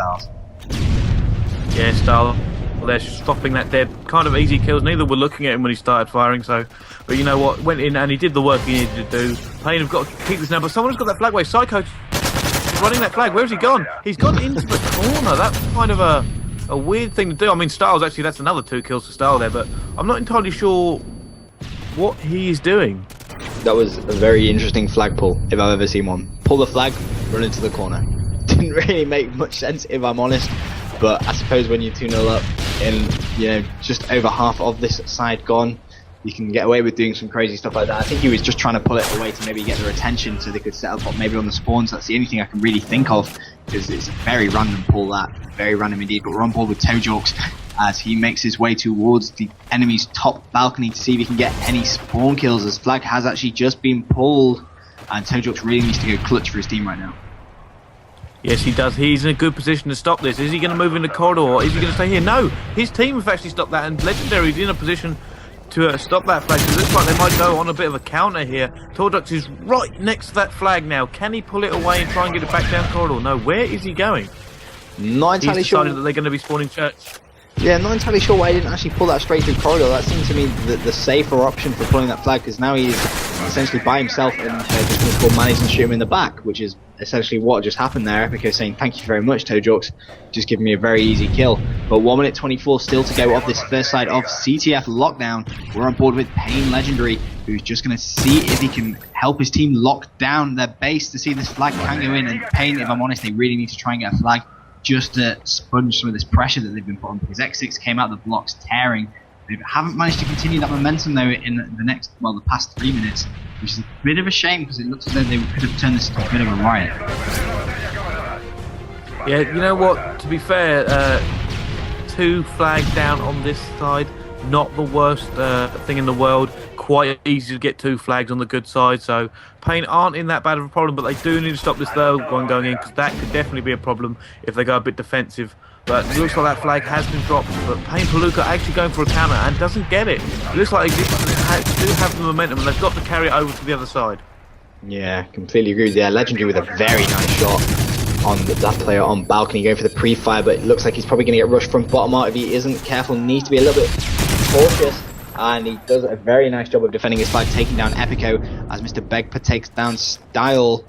Styles. Yeah, Styles. They're stopping that dead. Kind of easy kills. Neither were looking at him when he started firing, so... But you know what? Went in and he did the work he needed to do. Payne have got to keep this now, but someone's got that flag wave. Psycho running that flag. Where's he gone? He's gone into the corner. That's kind of a weird thing to do. I mean, Styles, actually, that's another 2 kills for Styles there, but I'm not entirely sure what he is doing. That was a very interesting flag pull, if I've ever seen one. Pull the flag, run into the corner. Didn't really make much sense, if I'm honest. But I suppose when you're 2-0 up and, just over half of this side gone, you can get away with doing some crazy stuff like that. I think he was just trying to pull it away to maybe get their attention so they could set up maybe on the spawns. That's the only thing I can really think of, because it's a very random pull, that. Very random indeed. But we're on board with Tojorks as he makes his way towards the enemy's top balcony to see if he can get any spawn kills, as flag has actually just been pulled, and Tojorks really needs to go clutch for his team right now. Yes, he does. He's in a good position to stop this. Is he going to move in the corridor, or is he going to stay here? No, his team have actually stopped that, and Legendary's in a position to stop that flag. It looks like they might go on a bit of a counter here. Tojorks is right next to that flag now. Can he pull it away and try and get it back down corridor? No, where is he going? Not entirely sure. He's decided that they're going to be spawning church. Yeah, not entirely sure why he didn't actually pull that straight through corridor. That seems to me the safer option for pulling that flag, because now he's essentially by himself and just going to pull Manny's and shoot him in the back, which is essentially what just happened there. Epico saying thank you very much, Tojorks, just giving me a very easy kill. But 1 minute 24 still to go of this first side of CTF lockdown. We're on board with Payne Legendary, who's just going to see if he can help his team lock down their base to see this flag can go in. And Payne, if I'm honest, they really need to try and get a flag just to sponge some of this pressure that they've been put on, because X6 came out the blocks tearing. They haven't managed to continue that momentum though in the past 3 minutes, which is a bit of a shame, because it looks as though they could have turned this into a bit of a riot. Yeah, you know what, to be fair, 2 flags down on this side, not the worst thing in the world. Quite easy to get 2 flags on the good side, so Payne aren't in that bad of a problem, but they do need to stop this third one going in, because that could definitely be a problem if they go a bit defensive. But it looks like that flag has been dropped, but Payne Palooka actually going for a counter and doesn't get it. It looks like they do have the momentum, and they've got to carry it over to the other side. Yeah, completely agree with you. Legendary with a very nice shot on that player on balcony, going for the pre-fire, but it looks like he's probably going to get rushed from bottom out if he isn't careful. Needs to be a little bit cautious, and he does a very nice job of defending his flag, taking down Epico as Mr. Begpa takes down Style.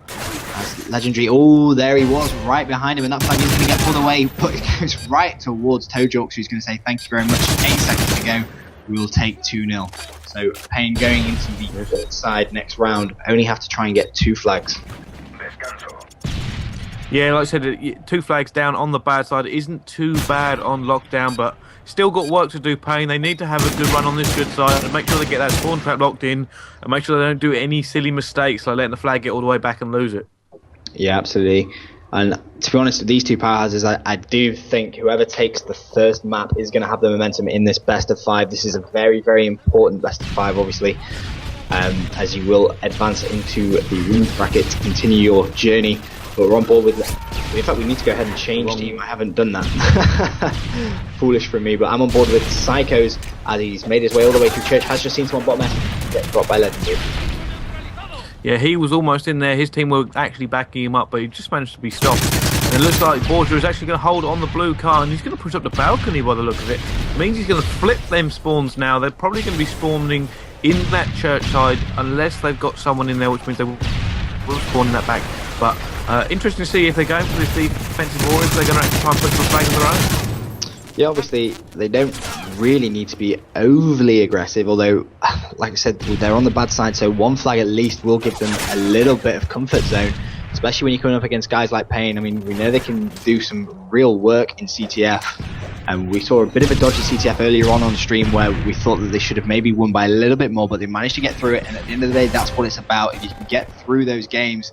As Legendary, oh, there he was, right behind him, and that flag is going to get pulled away, but it goes right towards Tojorks, who's going to say thank you very much. 8 seconds to go, we will take 2-0. So Payne going into the third side next round, only have to try and get 2 flags. Yeah, like I said, 2 flags down on the bad side isn't too bad on lockdown, but still got work to do, Payne. They need to have a good run on this good side and make sure they get that spawn trap locked in, and make sure they don't do any silly mistakes like letting the flag get all the way back and lose it. Yeah, absolutely. And to be honest, with these 2 powerhouses, I do think whoever takes the first map is going to have the momentum in this best of 5. This is a very, very important best of 5, obviously, as you will advance into the win bracket to continue your journey. But we're on board with... In fact, we need to go ahead and change team. I haven't done that. Foolish from me, but I'm on board with Psychos as he's made his way all the way through church. Has just seen someone bottom left get dropped by Legendary. Yeah, he was almost in there. His team were actually backing him up, but he just managed to be stopped. And it looks like Borgia is actually going to hold on the blue car, and he's going to push up the balcony by the look of it. It means he's going to flip them spawns now. They're probably going to be spawning in that church side, unless they've got someone in there, which means they will spawn in that back. But interesting to see if they're going for this defensive or if they're going to actually try and put some flag of their own. Yeah, obviously they don't really need to be overly aggressive, although, like I said, they're on the bad side, so 1 flag at least will give them a little bit of comfort zone, especially when you're coming up against guys like Payne. I mean, we know they can do some real work in CTF, and we saw a bit of a dodgy CTF earlier on stream where we thought that they should have maybe won by a little bit more, but they managed to get through it, and at the end of the day, that's what it's about. If you can get through those games,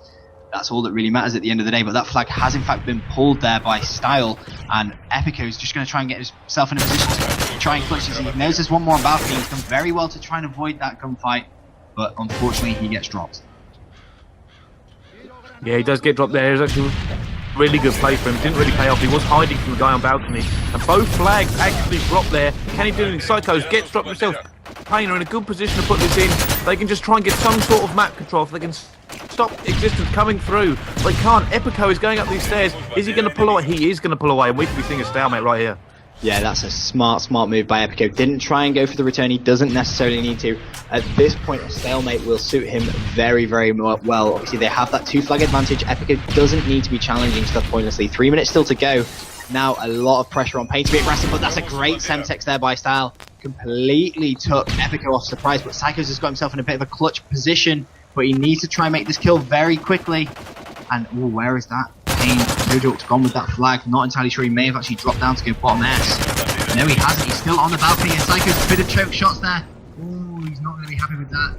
that's all that really matters at the end of the day. But that flag has in fact been pulled there by Style, and Epico is just going to try and get himself in a position to try and clutch this. He knows there's one more on balcony. He's done very well to try and avoid that gunfight, but unfortunately he gets dropped. Yeah, he does get dropped there. It was actually a really good play for him. Didn't really pay off. He was hiding from the guy on balcony, and both flags actually dropped there. Can he do anything? Psychos gets dropped himself. Payne are in a good position to put this in. They can just try and get some sort of map control if they can stop stop Existence coming through. They can't. Epico is going up these stairs. Is he going to pull away? He is going to pull away, and we could be seeing a stalemate right here. Yeah, that's a smart move by Epico. Didn't try and go for the return. He doesn't necessarily need to. At this point, a stalemate will suit him very, very well. Obviously, they have that 2-flag advantage. Epico doesn't need to be challenging stuff pointlessly. 3 minutes still to go. Now, a lot of pressure on Pain to be aggressive, but that's a great Semtex there by Style. Completely took Epico off surprise, but Psychos has got himself in a bit of a clutch position, but he needs to try and make this kill very quickly. And, oh, where is that? Pain, Jojo's gone with that flag. Not entirely sure. He may have actually dropped down to go bottom S. No, he hasn't. He's still on the balcony, and Psycho's a bit of choke shots there. Ooh, he's not going to be happy with that.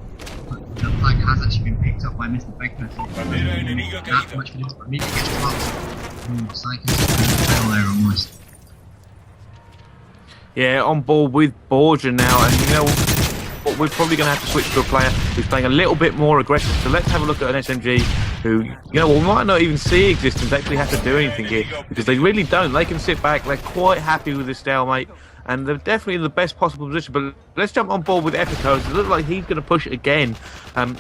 But the flag has actually been picked up by Mr. Beckman. That much for this, but immediately gets dropped. Ooh, Psycho's fail there almost. Yeah, on board with Borgia now, and you know what, we're probably going to have to switch to a player who's playing a little bit more aggressive. So let's have a look at an SMG who, you know, we might not even see Existence actually have to do anything here, because they really don't. They can sit back, they're quite happy with this stalemate, and they're definitely in the best possible position. But let's jump on board with Epico. It looks like he's going to push again.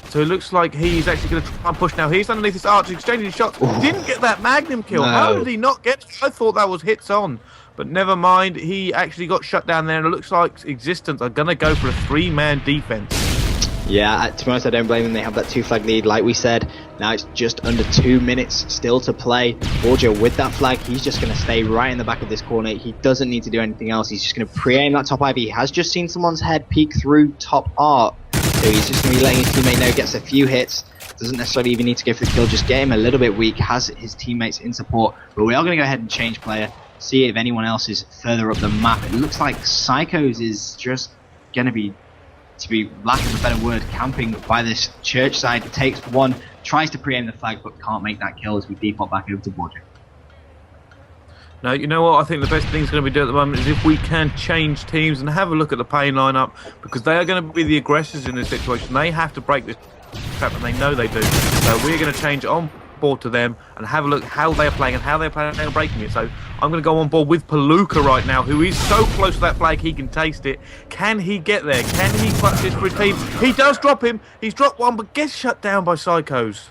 So it looks like he's actually going to try and push now. He's underneath this arch, exchanging shots. Ooh. Didn't get that Magnum kill. No. How did he not get it? I thought that was hits on. But never mind, he actually got shut down there, and it looks like Existence are going to go for a 3-man defense. Yeah, to be honest, I don't blame them. They have that 2-flag lead, like we said. Now it's just under 2 minutes still to play. Borgia with that flag, he's just going to stay right in the back of this corner. He doesn't need to do anything else. He's just going to pre-aim that top ivy. He has just seen someone's head peek through top art. So he's just going to be letting his teammate know, gets a few hits. Doesn't necessarily even need to go for the kill, just get him a little bit weak. Has his teammates in support. But we are going to go ahead and change player. See if anyone else is further up the map. It looks like Psychos is just going to be lack of a better word, camping by this church side. Takes one, tries to pre-aim the flag, but can't make that kill as we default back over to Borgia. Now, you know what I think the best thing's going to be doing at the moment is if we can change teams and have a look at the Pain lineup, because they are going to be the aggressors in this situation. They have to break this trap, and they know they do. So we're going to change on board to them and have a look how they're playing and how they're planning on breaking it. So I'm going to go on board with Palooka right now, who is so close to that flag he can taste it. Can he get there? Can he clutch this for his team? He does drop him. He's dropped one, but gets shut down by Psychos.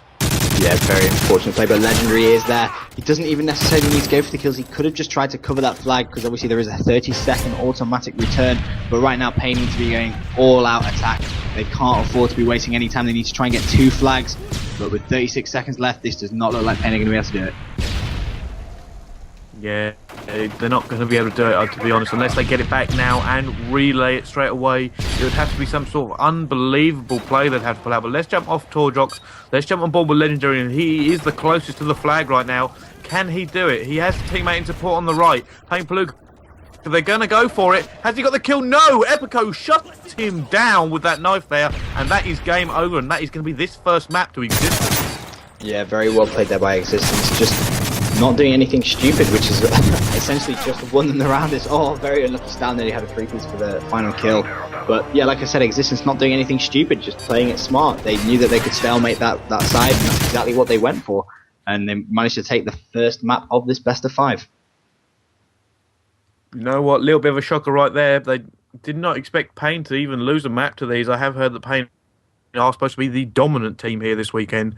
Yeah, very unfortunate play, but Legendary is there. He doesn't even necessarily need to go for the kills. He could have just tried to cover that flag, because obviously there is a 30-second automatic return. But right now, Pain needs to be going all-out attack. They can't afford to be wasting any time. They need to try and get 2 flags. But with 36 seconds left, this does not look like Pain are going to be able to do it. Yeah, they're not going to be able to do it, to be honest, unless they get it back now and relay it straight away. It would have to be some sort of unbelievable play they'd have to pull out. But let's jump off Torjox. Let's jump on board with Legendary, and he is the closest to the flag right now. Can he do it? He has a teammate in support on the right. Pain Palooka. They're going to go for it. Has he got the kill? No! Epico shuts him down with that knife there, and that is game over, and that is going to be this first map to Existence. Yeah, very well played there by Existence. Just not doing anything stupid, which is essentially just won them the round. It's all very unlucky stand that he had a 3-piece for the final kill. But yeah, like I said, Existence not doing anything stupid, just playing it smart. They knew that they could stalemate that side, and that's exactly what they went for. And they managed to take the first map of this best of 5. You know what? Little bit of a shocker right there. They did not expect Pain to even lose a map to these. I have heard that Pain are supposed to be the dominant team here this weekend.